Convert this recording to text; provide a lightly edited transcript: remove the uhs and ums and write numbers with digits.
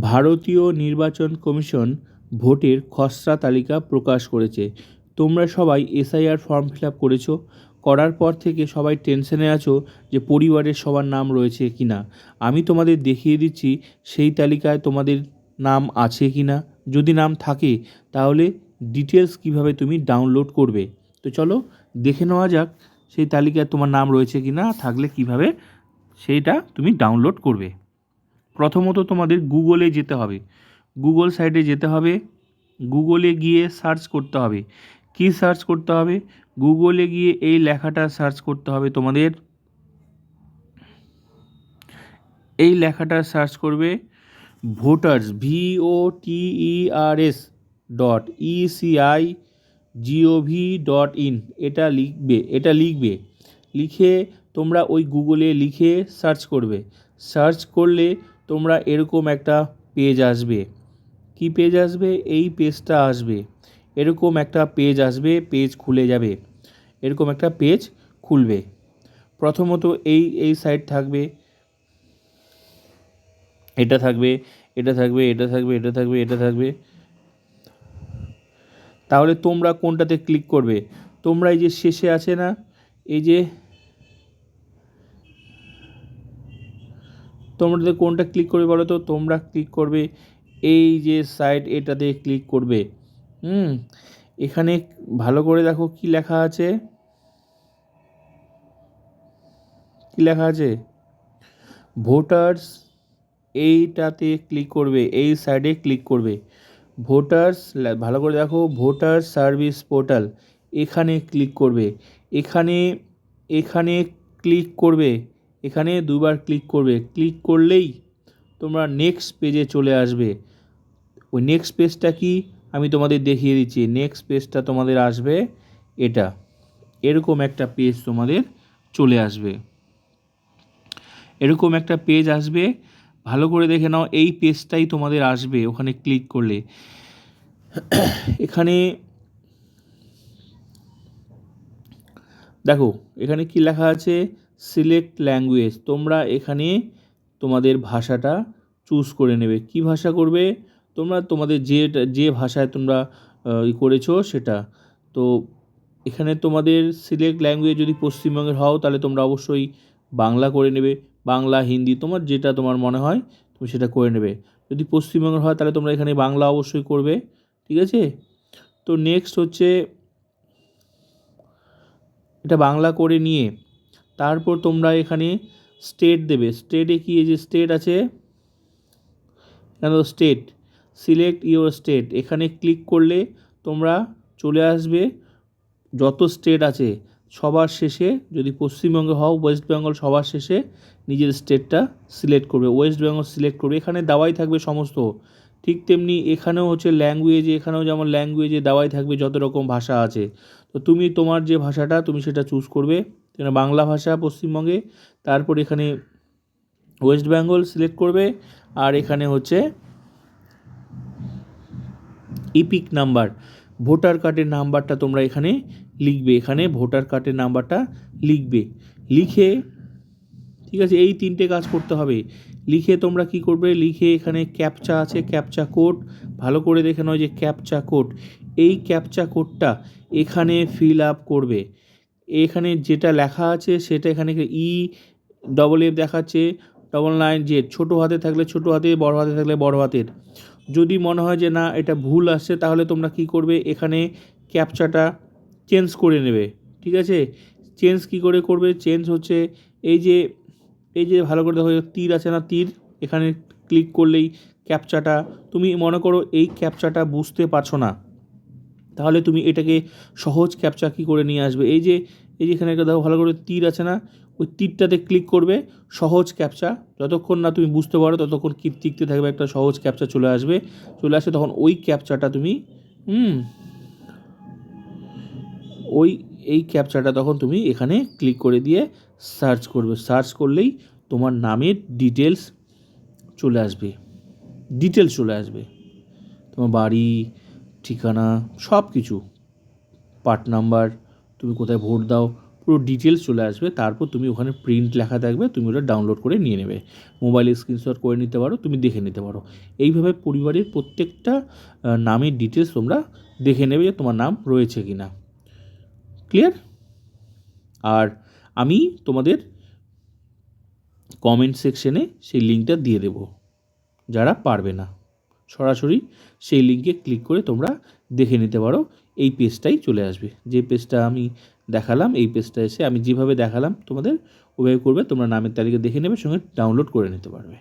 ভারতীয় নির্বাচন কমিশন ভোটের খসড়া তালিকা প্রকাশ করেছে। তোমরা সবাই এসআইআর ফর্ম ফিল আপ করেছো। করার পর থেকে সবাই টেনশনে আছো যে পরিবারের সবার নাম রয়েছে কি না। আমি তোমাদের দেখিয়ে দিচ্ছি সেই তালিকায় তোমাদের নাম আছে কি না। যদি নাম থাকে তাহলে ডিটেলস কিভাবে তুমি ডাউনলোড করবে। তো চলো দেখে নেওয়া যাক সেই তালিকায় তোমার নাম রয়েছে কি না, থাকলে কিভাবে সেইটা তুমি ডাউনলোড করবে। প্রথমত তোমাদের গুগলে যেতে হবে, গুগল সাইটে যেতে হবে। গুগলে গিয়ে সার্চ করতে হবে। কি সার্চ করতে হবে? গুগলে গিয়ে এই লেখাটা সার্চ করতে হবে তোমাদের। এই লেখাটা সার্চ করবে ভোটার্স, VOTERS .ECI.gov.in। এটা লিখবে। লিখে তোমরা ওই গুগলে লিখে সার্চ করবে। সার্চ করলে তোমরা এরকম একটা পেজ আসবে। কি পেজ আসবে? এই পেজটা আসবে। এরকম একটা পেজ আসবে, পেজ খুলে যাবে। এরকম একটা পেজ খুলবে। প্রথমত এই সাইট থাকবে, এটা থাকবে, এটা থাকবে, এটা থাকবে, এটা থাকবে, এটা থাকবে। তাহলে তোমরা কোনটাতে ক্লিক করবে? তোমরা এই যে শেষে আছে না, এই যে তোমরা কোনটা ক্লিক করবে বলো তো? তোমরা ক্লিক করবে এই যে সাইট, এটাতে ক্লিক করবে। এখানে ভালো করে দেখো কি লেখা আছে। কি লেখা আছে? ভোটার্স, এইটাতে ক্লিক করবে, এই সাইডে ক্লিক করবে। ভোটার্স, ভালো করে দেখো, ভোটার সার্ভিস পোর্টাল, এখানে ক্লিক করবে। এখানে এখানে ক্লিক করবে। এখানে দুবার ক্লিক করবে। ক্লিক করলেই তোমরা নেক্সট পেজে চলে আসবে। ওই নেক্সট পেজটা কি আমি তোমাদের দেখিয়ে দিচ্ছি। নেক্সট পেজটা তোমাদের আসবে এটা, এরকম একটা পেজ তোমাদের চলে আসবে। এরকম একটা পেজ আসবে, ভালো করে দেখে নাও। এই পেজটাই তোমাদের আসবে ওখানে ক্লিক করলে। এখানে দেখো, এখানে কি লেখা আছে? Select language. তোমরা এখানে তোমাদের ভাষাটা চুজ করে নেবে। কি ভাষা করবে তোমরা? তোমাদের যে ভাষায় তোমরা করেছো সেটা। তো এখানে তোমাদের সিলেক্ট ল্যাঙ্গুয়েজ, যদি পশ্চিমবঙ্গের হও তাহলে তোমরা অবশ্যই বাংলা করে নেবে। বাংলা, হিন্দি, তোমার যেটা তোমার মনে হয় তুমি সেটা করে নেবে। যদি পশ্চিমবঙ্গের হয় তাহলে তোমরা এখানে বাংলা অবশ্যই করবে। ঠিক আছে? তো নেক্সট হচ্ছে, এটা বাংলা করে নিয়ে তারপর তোমরা এখানে স্টেট দেবে। স্টেটে কি, এই যে স্টেট আছে, কেন স্টেট, সিলেক্ট ইউর স্টেট, এখানে ক্লিক করলে তোমরা চলে আসবে যত স্টেট আছে সবার শেষে। যদি পশ্চিমবঙ্গে হও, ওয়েস্ট বেঙ্গল সবার শেষে নিজের স্টেটটা সিলেক্ট করবে। ওয়েস্ট বেঙ্গল সিলেক্ট করবে, এখানে দেওয়াই থাকবে সমস্ত। ঠিক তেমনি এখানেও হচ্ছে ল্যাঙ্গুয়েজে, এখানেও যেমন ল্যাঙ্গুয়েজে দেওয়াই থাকবে যত রকম ভাষা আছে। তো তুমি তোমার যে ভাষাটা তুমি সেটা চুজ করবে। এখানে বাংলা ভাষা পশ্চিমবঙ্গে, তারপর এখানে ওয়েস্ট বেঙ্গল সিলেক্ট করবে, আর এখানে হচ্ছে ইপিক নাম্বার, ভোটার কার্ডের নাম্বারটা তোমরা এখানে লিখবে। এখানে ভোটার কার্ডের নাম্বারটা লিখবে। লিখে, ঠিক আছে, এই তিনটে কাজ করতে হবে। লিখে তোমরা কি করবে? লিখে এখানে ক্যাপচা আছে, ক্যাপচা কোড, ভালো করে দেখে নাও যে ক্যাপচা কোড। এই ক্যাপচা কোডটা এখানে ফিল আপ করবে। এখানে যেটা লেখা আছে সেটা এখানে EFF দেখাচ্ছে, 999Z, ছোটো হাতে থাকলে ছোটো হাতে, বড় হাতে থাকলে বড় হাতের। যদি মনে হয় যে না এটা ভুল আসছে তাহলে তোমরা কি করবে? এখানে ক্যাপচাটা চেঞ্জ করে নেবে। ঠিক আছে? চেঞ্জ কি করে করবে? চেঞ্জ হচ্ছে এই যে ভালো করে দেখো, তীর আছে না, তীর, এখানে ক্লিক করলেই ক্যাপচাটা, তুমি মনে করো এই ক্যাপচাটা বুঝতে পারছো না, তাহলে তুমি এটাকে সহজ ক্যাপচা কী করে নিয়ে আসবে? এই যে এখানে একটা দেখো ভালো করে তীর আছে না, ওই তীরটাতে ক্লিক করবে, সহজ ক্যাপচা। যতক্ষণ না তুমি বুঝতে পারো ততক্ষণ টিকতে থাকবে, একটা সহজ ক্যাপচা চলে আসবে। চলে আসে তখন ওই ক্যাপচাটা তুমি এই ক্যাপচাটা তখন তুমি এখানে ক্লিক করে দিয়ে সার্চ করবে। সার্চ করলেই তোমার নামের ডিটেলস চলে আসবে। তোমার বাড়ি, ঠিকানা, সব কিছু, পার্ট নাম্বার, তুমি কোথায় ভোট দাও, পুরো ডিটেলস চলে আসবে। তারপর তুমি ওখানে প্রিন্ট লেখা থাকবে, তুমি ওটা ডাউনলোড করে নিয়ে নেবে, মোবাইলে স্ক্রিনশট করে নিতে পারো, তুমি দেখে নিতে পারো। এইভাবে পরিবারের প্রত্যেকটা নামের ডিটেলস তোমরা দেখে নেবে যে তোমার নাম রয়েছে কি না। ক্লিয়ার? আর আমি তোমাদের কমেন্ট সেকশনে সেই লিঙ্কটা দিয়ে দেবো। যারা পারবে না সরাসরি সেই লিঙ্কে ক্লিক করে তোমরা দেখে নিতে পারো, এই পেজটাই চলে আসবে। যে পেজটা আমি দেখালাম এই পেজটা এসে আমি যেভাবে দেখালাম তোমাদের ওইভাবে করবে, তোমরা নামের তালিকা দেখে নেবে, সঙ্গে ডাউনলোড করে নিতে পারবে।